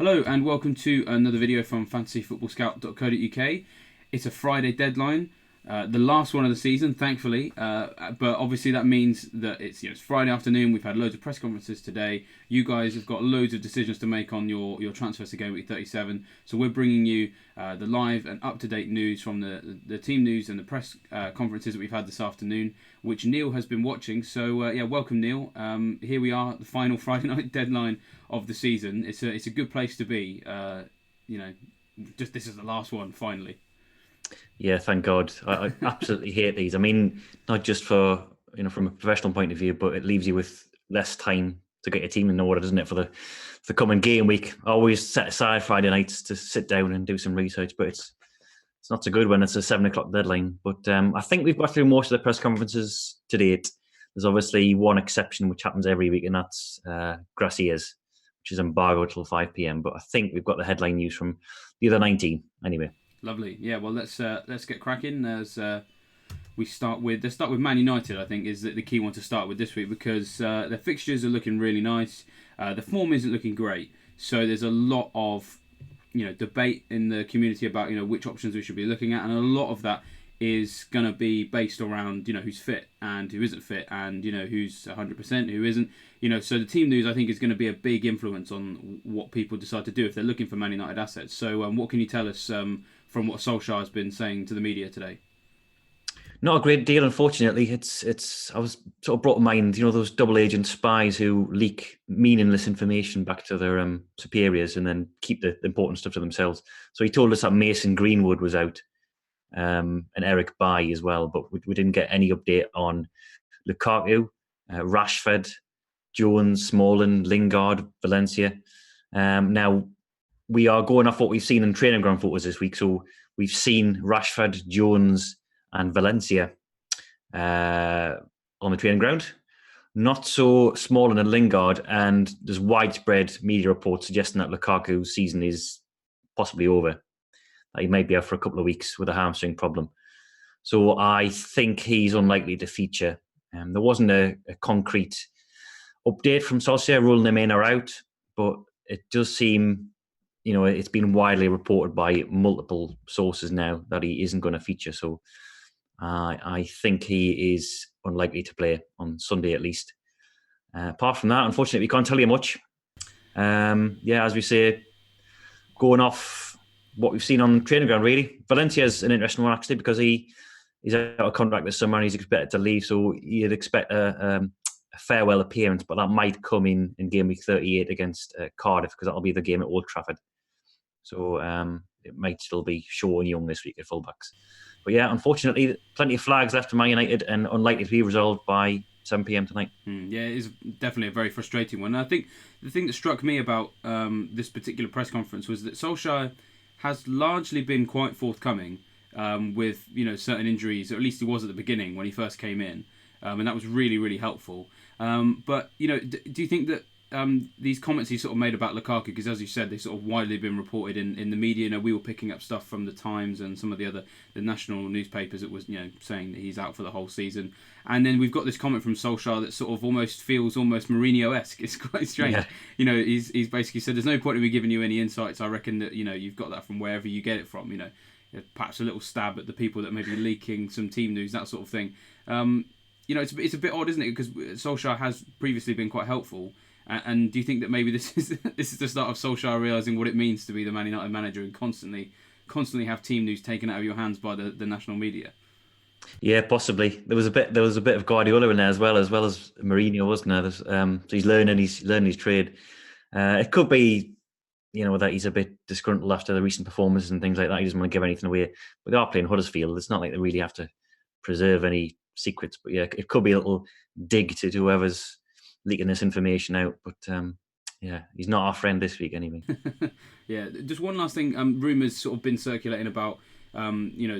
Hello and welcome to another video from fantasyfootballscout.co.uk. It's a Friday deadline, the last one of the season, thankfully. But obviously that means that it's Friday afternoon. We've had loads of press conferences today. You guys have got loads of decisions to make on your transfers to Gameweek 37. So we're bringing you the live and up-to-date news from the team news and the press conferences that we've had this afternoon, which Neale has been watching. So welcome Neale. Here we are, the final Friday night deadline of the season. It's a good place to be. Just this is the last one finally. Yeah, thank God. I absolutely hate these. I mean, not just for from a professional point of view, but it leaves you with less time to get your team in order, doesn't it? For the coming game week. I always set aside Friday nights to sit down and do some research, but it's not so good when it's a 7 o'clock deadline. But I think we've got through most of the press conferences to date. There's obviously one exception which happens every week, and that's Gracias, which is embargoed till 5 p.m. But I think we've got the headline news from the other 19 anyway. Lovely. Yeah. Well, let's get cracking. Let's start with Man United. I think is the key one to start with this week because their fixtures are looking really nice. The form isn't looking great, so there's a lot of debate in the community about which options we should be looking at, and a lot of that is going to be based around who's fit and who isn't fit, and who's 100%, who isn't. So the team news I think is going to be a big influence on what people decide to do if they're looking for Man United assets. So what can you tell us from what Solskjaer has been saying to the media today? Not a great deal, unfortunately. I was sort of brought to mind, those double agent spies who leak meaningless information back to their superiors and then keep the important stuff to themselves. So he told us that Mason Greenwood was out, and Eric Bailly as well, but we didn't get any update on Lukaku, Rashford, Jones, Smalling, Lingard, Valencia. Now, we are going off what we've seen in training ground photos this week. So we've seen Rashford, Jones and Valencia on the training ground. Not so Smalling and Lingard, and there's widespread media reports suggesting that Lukaku's season is possibly over. That he might be out for a couple of weeks with a hamstring problem. So I think he's unlikely to feature. There wasn't a concrete update from Solskjaer ruling him in or out, but it does seem, it's been widely reported by multiple sources now that he isn't going to feature. So I think he is unlikely to play on Sunday at least. Apart from that, unfortunately, we can't tell you much. As we say, going off what we've seen on training ground, really. Valencia's an interesting one, actually, because he's out of contract this summer and he's expected to leave, so you'd expect a farewell appearance, but that might come in Game Week 38 against Cardiff, because that'll be the game at Old Trafford. So it might still be Shaw and Young this week at fullbacks. But yeah, unfortunately, plenty of flags left for Man United and unlikely to be resolved by 7 p.m. tonight. Yeah, it is definitely a very frustrating one. And I think the thing that struck me about this particular press conference was that Solskjaer has largely been quite forthcoming with certain injuries, or at least he was at the beginning when he first came in, and that was really, really helpful. But do you think that these comments he sort of made about Lukaku, because as you said, they've sort of widely been reported in the media. We were picking up stuff from the Times and some of the national newspapers that was saying that he's out for the whole season. And then we've got this comment from Solskjaer that sort of almost feels almost Mourinho-esque. It's quite strange. Yeah. He's basically said there's no point in me giving you any insights. I reckon that you've got that from wherever you get it from. Perhaps a little stab at the people that may be leaking some team news, that sort of thing. It's a bit odd, isn't it? Because Solskjaer has previously been quite helpful. And do you think that maybe this is the start of Solskjaer realising what it means to be the Man United manager and constantly have team news taken out of your hands by the national media? Yeah, possibly. There was a bit of Guardiola in there as well as Mourinho, wasn't there? So he's learning his trade. It could be, that he's a bit disgruntled after the recent performances and things like that. He doesn't want to give anything away. But they are playing Huddersfield. It's not like they really have to preserve any secrets. But yeah, it could be a little dig to whoever's leaking this information out, but he's not our friend this week anyway. Yeah, just one last thing. Rumours sort of been circulating about Pogba,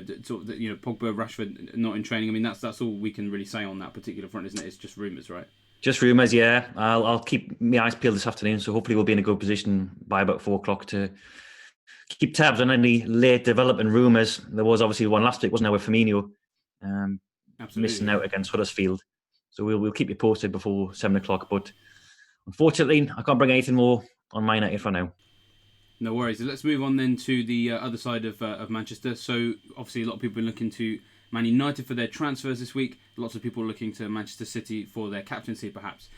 Rashford not in training. I mean, that's all we can really say on that particular front, isn't it? It's just rumours, right? Just rumours, yeah. I'll keep my eyes peeled this afternoon, so hopefully we'll be in a good position by about 4 o'clock to keep tabs on any late developing rumours. There was obviously one last week, wasn't there, with Firmino missing out against Huddersfield. So we'll keep you posted before 7 o'clock. But unfortunately, I can't bring anything more on Man United for now. No worries. Let's move on then to the other side of Manchester. So obviously a lot of people are looking to Man United for their transfers this week. Lots of people looking to Manchester City for their captaincy perhaps.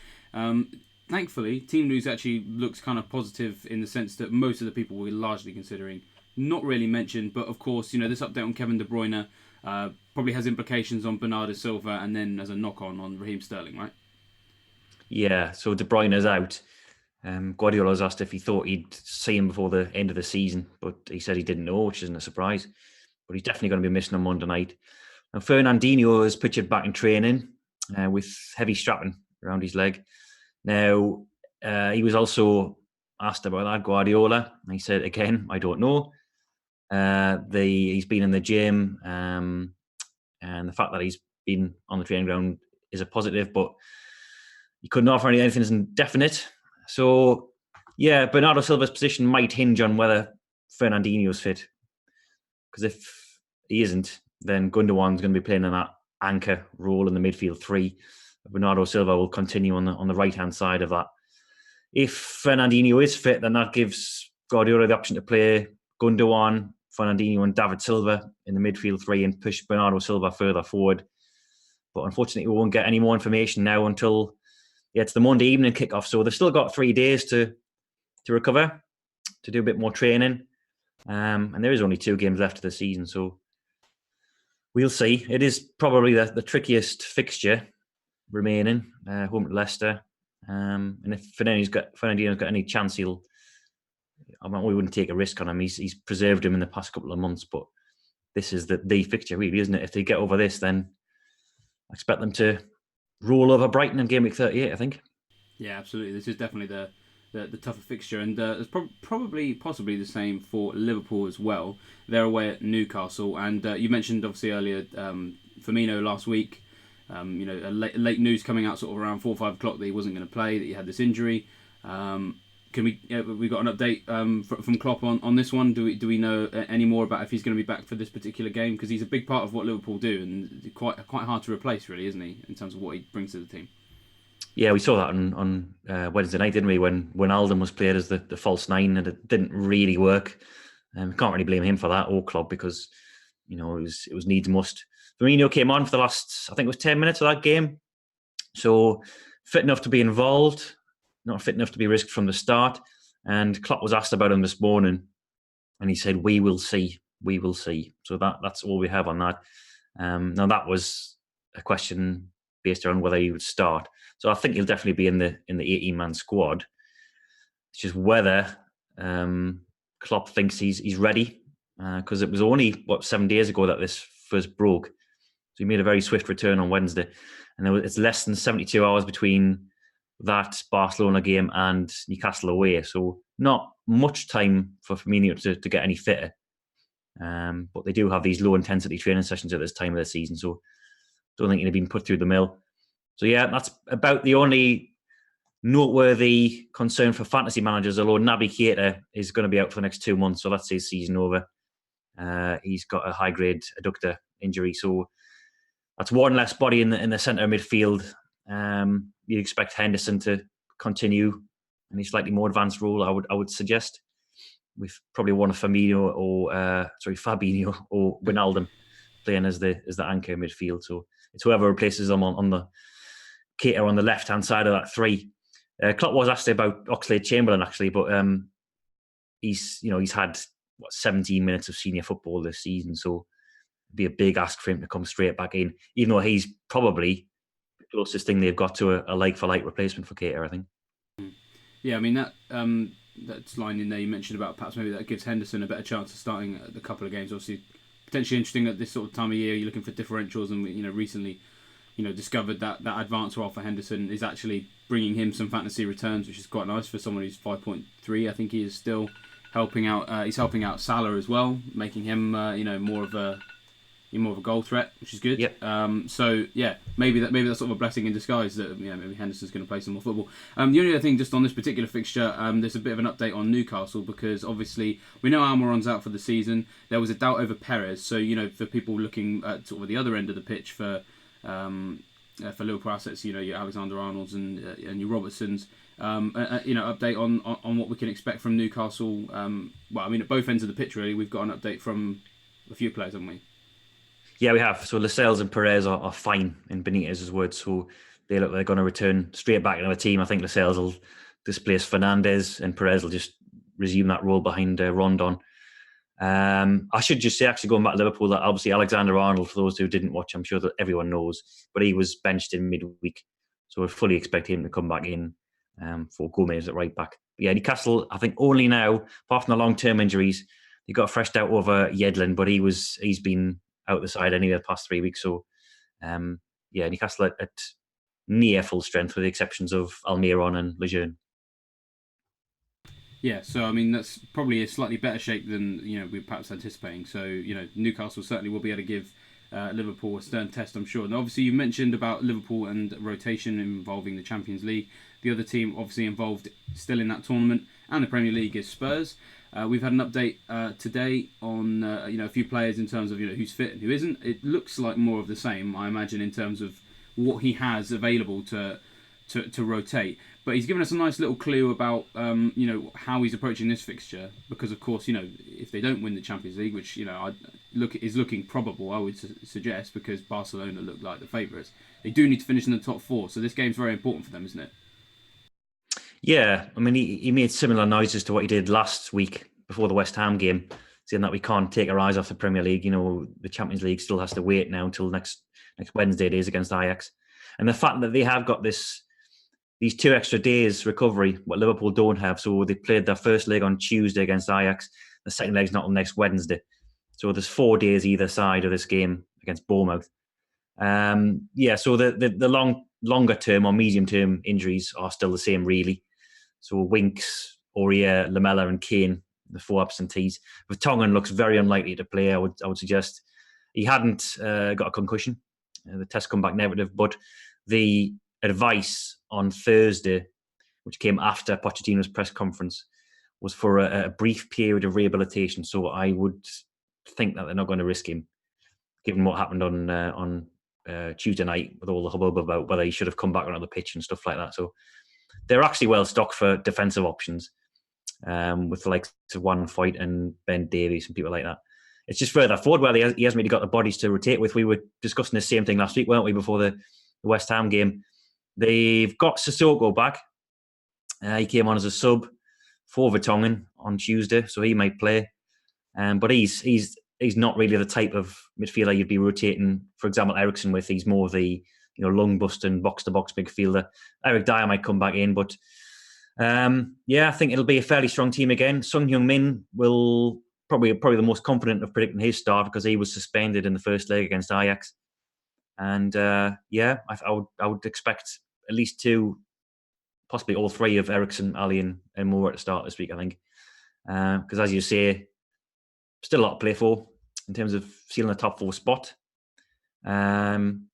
Thankfully, Team News actually looks kind of positive in the sense that most of the people we're largely considering not really mentioned. But of course, this update on Kevin De Bruyne probably has implications on Bernardo Silva and then as a knock-on Raheem Sterling, right? Yeah, so De Bruyne is out. Guardiola was asked if he thought he'd see him before the end of the season, but he said he didn't know, which isn't a surprise. But he's definitely going to be missing on Monday night. And Fernandinho is pictured back in training with heavy strapping around his leg. Now, he was also asked about that, Guardiola, and he said, again, I don't know. He's been in the gym, and the fact that he's been on the training ground is a positive, but he couldn't offer anything definite. So, yeah, Bernardo Silva's position might hinge on whether Fernandinho's fit. Because if he isn't, then Gundogan's going to be playing in that anchor role in the midfield three. Bernardo Silva will continue on the right-hand side of that. If Fernandinho is fit, then that gives Guardiola the option to play Gundogan, Fernandinho and David Silva in the midfield three and push Bernardo Silva further forward. But unfortunately, we won't get any more information now until it's the Monday evening kickoff. So they've still got 3 days to recover, to do a bit more training. And there is only 2 games left of the season. So we'll see. It is probably the trickiest fixture remaining, home to Leicester. And if Fernandinho's got any chance, we wouldn't take a risk on him. He's preserved him in the past couple of months, but this is the fixture, really, isn't it? If they get over this, then I expect them to roll over Brighton in Gameweek 38, I think. Yeah, absolutely. This is definitely the tougher fixture, and it's possibly the same for Liverpool as well. They're away at Newcastle, and you mentioned obviously earlier Firmino last week. Late news coming out sort of around 4 or 5 o'clock that he wasn't going to play, that he had this injury. We got an update from Klopp on this one? Do we know any more about if he's going to be back for this particular game? Because he's a big part of what Liverpool do, and quite hard to replace, really, isn't he, in terms of what he brings to the team? Yeah, we saw that on Wednesday night, didn't we? When Alden was played as the false 9, and it didn't really work. Can't really blame him for that or Klopp, because it was needs must. Firmino came on for the last, I think it was 10 minutes of that game. So fit enough to be involved, not fit enough to be risked from the start. And Klopp was asked about him this morning, and he said, "We will see. We will see." So that's all we have on that. Now that was a question based around whether he would start. So I think he'll definitely be in the 18-man squad. It's just whether Klopp thinks he's ready, because it was only 7 days ago that this first broke. So he made a very swift return on Wednesday, and it's less than 72 hours between that Barcelona game and Newcastle away. So not much time for Firmino to get any fitter. But they do have these low intensity training sessions at this time of the season, so don't think he'd been put through the mill. So yeah, that's about the only noteworthy concern for fantasy managers, although Naby Keita is going to be out for the next 2 months, so that's his season over. He's got a high-grade adductor injury, so that's one less body in the centre midfield. You'd expect Henderson to continue in a slightly more advanced role, I would suggest, with probably one of Fabinho or Wijnaldum playing as the anchor midfield. So it's whoever replaces them on the Keita on the left-hand side of that 3. Klopp was asked about Oxlade-Chamberlain actually, but he's had 17 minutes of senior football this season, so it'd be a big ask for him to come straight back in, even though he's probably the closest thing they've got to a like-for-like replacement for Keita, I think. Yeah, I mean that line in there you mentioned about perhaps maybe that gives Henderson a better chance of starting a couple of games. Obviously, potentially interesting at this sort of time of year. You're looking for differentials, and recently, discovered that advance role for Henderson is actually bringing him some fantasy returns, which is quite nice for someone who's 5.3. I think he is still helping out. He's helping out Salah as well, making him more of a goal threat, which is good. Yep. So yeah, maybe that's sort of a blessing in disguise that maybe Henderson's going to play some more football. The only other thing just on this particular fixture, there's a bit of an update on Newcastle, because obviously we know Almiron's out for the season. There was a doubt over Perez, so for people looking at sort of the other end of the pitch for Liverpool assets, your Alexander Arnold's and your Robertsons. Update on what we can expect from Newcastle. At both ends of the pitch, really. We've got an update from a few players, haven't we? Yeah, we have. So Lascelles and Perez are fine in Benitez's words. So they look like they're going to return straight back into the team. I think Lascelles will displace Fernandez and Perez will just resume that role behind Rondon. I should just say, actually, going back to Liverpool, that obviously Alexander-Arnold, for those who didn't watch, I'm sure that everyone knows, but he was benched in midweek. So we fully expect him to come back in for Gomez at right back. Yeah, Newcastle, I think only now, apart from the long-term injuries, they got a fresh doubt over Yedlin, but he's been out the side anyway the past 3 weeks. So, Newcastle at near full strength with the exceptions of Almiron and Lejeune. Yeah, so I mean that's probably a slightly better shape than we're perhaps anticipating. So Newcastle certainly will be able to give Liverpool a stern test, I'm sure. And obviously you mentioned about Liverpool and rotation involving the Champions League. The other team obviously involved still in that tournament and the Premier League is Spurs. We've had an update today on a few players in terms of who's fit and who isn't. It looks like more of the same, I imagine, in terms of what he has available to rotate. But he's given us a nice little clue about how he's approaching this fixture, because of course if they don't win the Champions League, which is looking probable, I would suggest, because Barcelona look like the favourites, they do need to finish in the top four. So this game's very important for them, isn't it? Yeah, I mean he made similar noises to what he did last week before the West Ham game, saying that we can't take our eyes off the Premier League. The Champions League still has to wait now until next Wednesday it is against Ajax, and the fact that they have got these 2 extra days recovery, what Liverpool don't have. So they played their first leg on Tuesday against Ajax. The second leg's not on next Wednesday. So there's 4 days either side of this game against Bournemouth. So the longer term or medium term injuries are still the same, really. So Winks, Aurier, Lamella, and Kane, the 4 absentees. Vertonghen looks very unlikely to play. I would suggest he hadn't got a concussion. The test come back negative, but the advice on Thursday, which came after Pochettino's press conference, was for a brief period of rehabilitation. So I would think that they're not going to risk him, given what happened on Tuesday night with all the hubbub about whether he should have come back onto the pitch and stuff like that. So they're actually well stocked for defensive options, with the likes of Juan Foyt and Ben Davies and people like that. It's just further forward where he hasn't really got the bodies to rotate with. We were discussing the same thing last week, weren't we, before the West Ham game? They've got Sissoko back. He came on as a sub for Vertonghen on Tuesday, so he might play. But he's not really the type of midfielder you'd be rotating, for example, Eriksen with. He's more the lung busting box-to-box midfielder. Eric Dyer might come back in, but I think it'll be a fairly strong team again. Son Heung-min will probably the most confident of predicting his start, because he was suspended in the first leg against Ajax. And I would expect at least 2, possibly all 3 of Eriksen, Ali, and Moore at the start this week, I think. Because as you say, still a lot to play for in terms of sealing the top 4 spot. And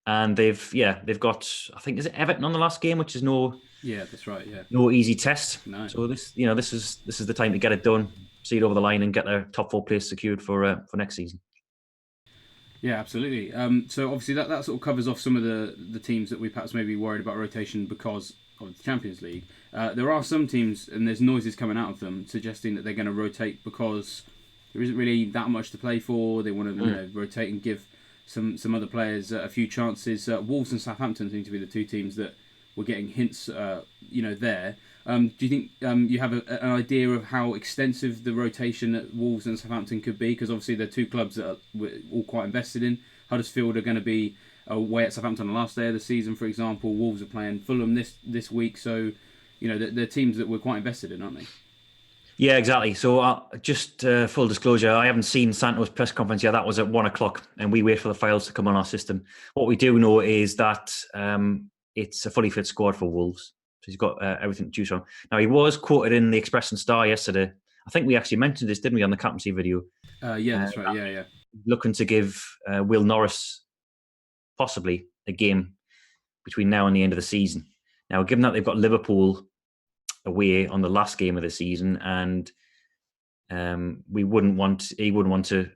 they've got, I think, is it Everton on the last game, which is no that's right, no easy test. No. So this is the time to get it done, see it over the line, and get their top 4 place secured for next season. Yeah, absolutely. So obviously that sort of covers off some of the teams that we perhaps may be worried about rotation because of the Champions League. There are some teams, and there's noises coming out of them suggesting that they're going to rotate because there isn't really that much to play for. They want to rotate and give some other players a few chances. Wolves and Southampton seem to be the 2 teams that we're getting hints, there. Do you think you have an idea of how extensive the rotation at Wolves and Southampton could be? Because obviously they're 2 clubs that we're all quite invested in. Huddersfield are going to be away at Southampton on the last day of the season, for example. Wolves are playing Fulham this week. So, they're teams that we're quite invested in, aren't they? Yeah, exactly. So just full disclosure, I haven't seen Santo's press conference yet. That was at 1:00, and we wait for the files to come on our system. What we do know is that it's a fully fit squad for Wolves. So he's got everything to choose from. Now, he was quoted in the Express and Star yesterday. I think we actually mentioned this, didn't we, on the captaincy video? That's right. Yeah. Looking to give Will Norris possibly a game between now and the end of the season. Now, given that they've got Liverpool away on the last game of the season, and he wouldn't want to,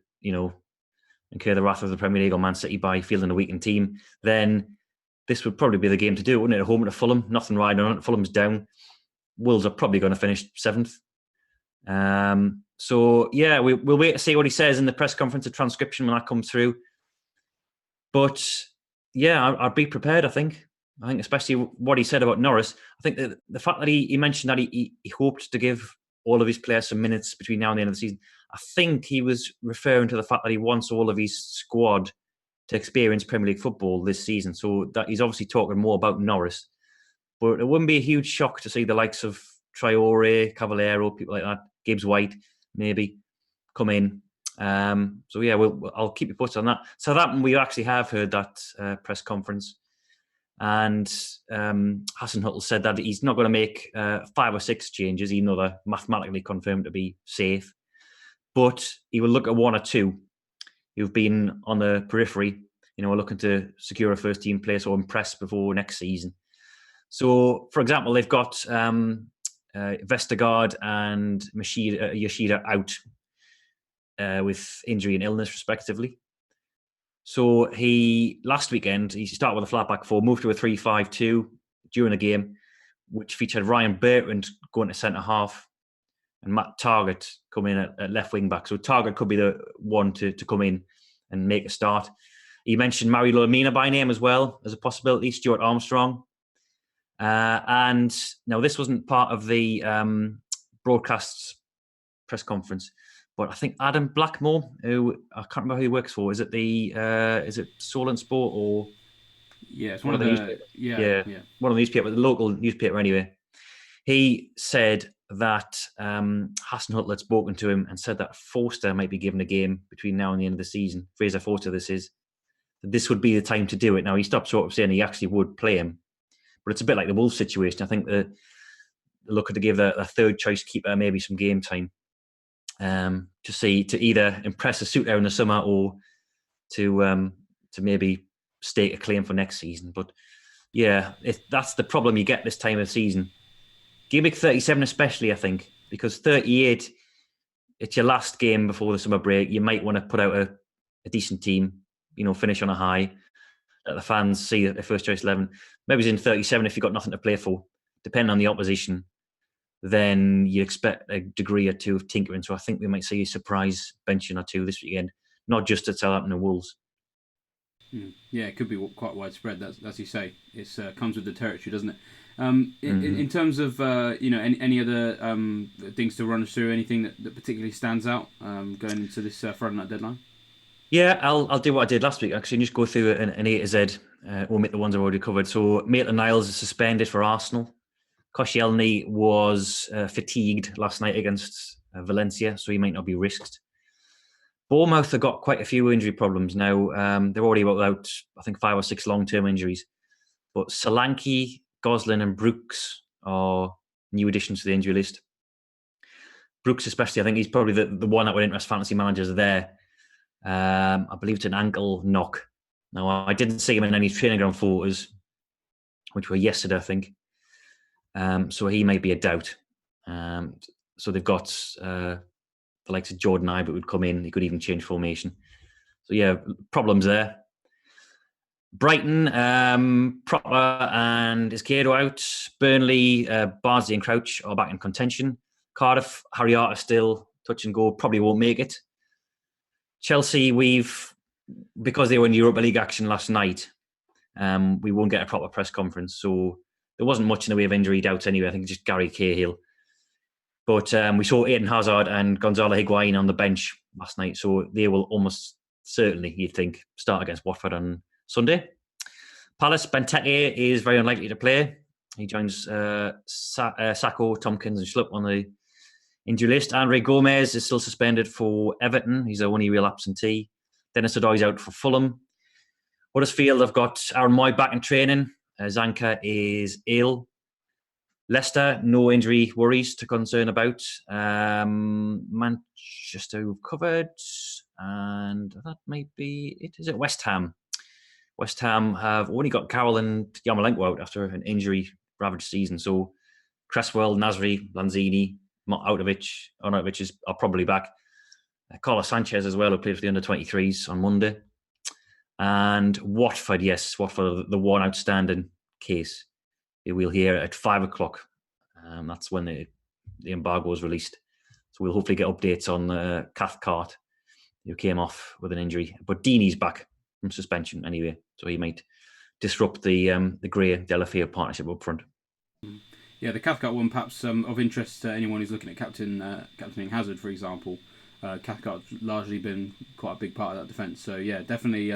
incur the wrath of the Premier League or Man City by fielding a weakened team, then this would probably be the game to do, wouldn't it? At home to Fulham, nothing riding on it. Fulham's down. Wolves are probably going to finish 7th. So yeah, we'll wait to see what he says in the press conference, the transcription when that comes through. But yeah, I'd be prepared. I think, especially what he said about Norris. I think that the fact that he mentioned that he hoped to give all of his players some minutes between now and the end of the season. I think he was referring to the fact that he wants all of his squad to experience Premier League football this season. So that he's obviously talking more about Norris. But it wouldn't be a huge shock to see the likes of Traore, Cavallero, people like that, Gibbs White, maybe come in. So yeah, I'll keep you posted on that. So that we actually have heard that press conference, and Hasenhüttl said that he's not going to make 5 or 6 changes, even though they're mathematically confirmed to be safe. But he will look at 1 or 2 who've been on the periphery, are looking to secure a first team place or impress before next season. So, for example, they've got Vestergaard and Yoshida out with injury and illness, respectively. So last weekend, he started with a flat back 4, moved to a 3-5-2 during the game, which featured Ryan Bertrand going to centre half and Matt Targett coming in at left wing back. So Targett could be the one to come in and make a start. He mentioned Mario Lemina by name as well as a possibility, Stuart Armstrong. And now this wasn't part of the broadcast press conference, but I think Adam Blackmore, who I can't remember who he works for, is it Solent Sport or it's one of the newspapers. One of the newspapers, the local newspaper anyway. He said that Hasenhüttl had spoken to him and said that Forster might be given a game between now and the end of the season. Fraser Forster, this would be the time to do it. Now he stopped sort of saying he actually would play him. But it's a bit like the Wolves situation. I think they're looking to give a third choice keeper maybe some game time to either impress a suit there in the summer or to maybe stake a claim for next season. But yeah, that's the problem you get this time of the season. Gameweek 37 especially, I think, because 38, it's your last game before the summer break. You might want to put out a decent team, finish on a high. Let the fans see their first choice 11. Maybe it's in 37 if you've got nothing to play for. Depending on the opposition, then you expect a degree or 2 of tinkering. So I think we might see a surprise benching or 2 this weekend, not just at Southampton and Wolves. Yeah, it could be quite widespread. That's as you say. It comes with the territory, doesn't it? In terms of any other things to run us through, anything that particularly stands out going into this Friday night deadline? Yeah, I'll do what I did last week, actually, and just go through an A to Z. Omit the ones I've already covered. So Maitland-Niles is suspended for Arsenal. Koscielny was fatigued last night against Valencia, so he might not be risked. Bournemouth have got quite a few injury problems now. They're already without, I think, 5 or 6 long-term injuries. But Solanke, Goslin and Brooks are new additions to the injury list. Brooks especially, I think he's probably the one that would interest fantasy managers there. I believe it's an ankle knock. Now, I didn't see him in any training ground photos, which were yesterday, I think. So he may be a doubt. So they've got the likes of Jordan Ibe would come in. He could even change formation. So yeah, problems there. Brighton, Proper and Izquierdo out. Burnley, Bardsley and Crouch are back in contention. Cardiff, Harriata still touch and go, probably won't make it. Chelsea, because they were in Europa League action last night, we won't get a proper press conference. So there wasn't much in the way of injury doubts anyway. I think just Gary Cahill. But we saw Eden Hazard and Gonzalo Higuain on the bench last night. So they will almost certainly, you'd think, start against Watford on Sunday. Palace, Benteke is very unlikely to play. He joins Sacco, Tompkins and Schlupp on the injury list. Andre Gomez is still suspended for Everton. He's the only real absentee. Dennis Odoi out for Fulham. Huddersfield have got Aaron Moy back in training. Zanka is ill. Leicester, no injury worries to concern about. Manchester we've covered. And that might be it. Is it West Ham? West Ham have only got Carroll and Yarmolenko out after an injury-ravaged season. So Cresswell, Nasri, Lanzini, Arnautovic are probably back. Carlos Sanchez as well, who played for the under-23s on Monday. And Watford, yes, Watford, the one outstanding case. We'll hear at 5:00. That's when the embargo is released. So we'll hopefully get updates on Cathcart, who came off with an injury. But Deeney's back from suspension anyway, so he might disrupt the Gray Delafea partnership up front. Yeah, the Cathcart one perhaps of interest to anyone who's looking at captaining Hazard, for example. Cathcart's largely been quite a big part of that defence. So yeah, definitely.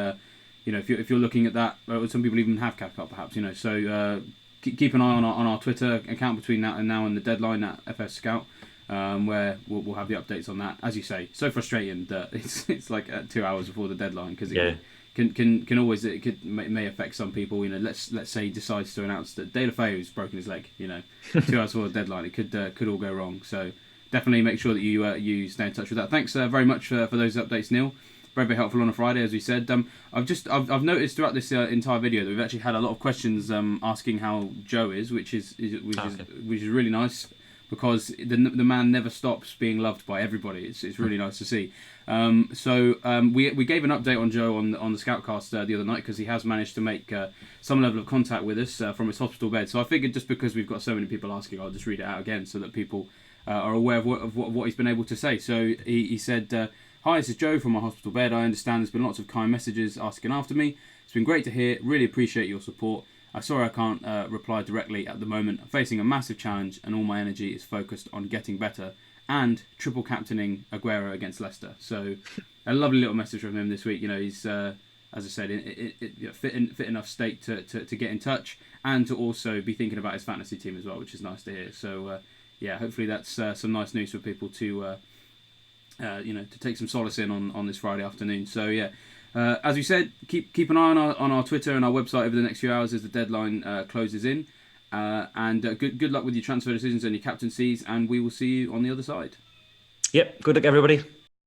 If you're looking at that, some people even have Cathcart perhaps. So keep an eye on our Twitter account between now and the deadline at FS Scout, where we'll have the updates on that. As you say, so frustrating that it's like 2 hours before the deadline because can always may affect some people. Let's say he decides to announce that Delafeu's broken his leg. 2 hours before the deadline, it could all go wrong. So definitely make sure that you stay in touch with that. Thanks very much for those updates, Neil. Very, very helpful on a Friday, as we said. I've noticed throughout this entire video that we've actually had a lot of questions asking how Joe is, which is really nice, because the man never stops being loved by everybody. It's really nice to see. We gave an update on Joe on the Scoutcast the other night, because he has managed to make some level of contact with us from his hospital bed. So I figured, just because we've got so many people asking, I'll just read it out again so that people are aware of what he's been able to say. So he said, "Hi, this is Joe from my hospital bed. I understand there's been lots of kind messages asking after me. It's been great to hear. Really appreciate your support. I'm sorry I can't reply directly at the moment. I'm facing a massive challenge, and all my energy is focused on getting better and triple captaining Aguero against Leicester." So a lovely little message from him this week. He's as I said, in fit enough state to get in touch, and to also be thinking about his fantasy team as well, which is nice to hear. So hopefully that's some nice news for people to take some solace in on this Friday afternoon. So as we said, keep an eye on our Twitter and our website over the next few hours as the deadline closes in. And good luck with your transfer decisions and your captaincies, and we will see you on the other side. Yep, good luck everybody.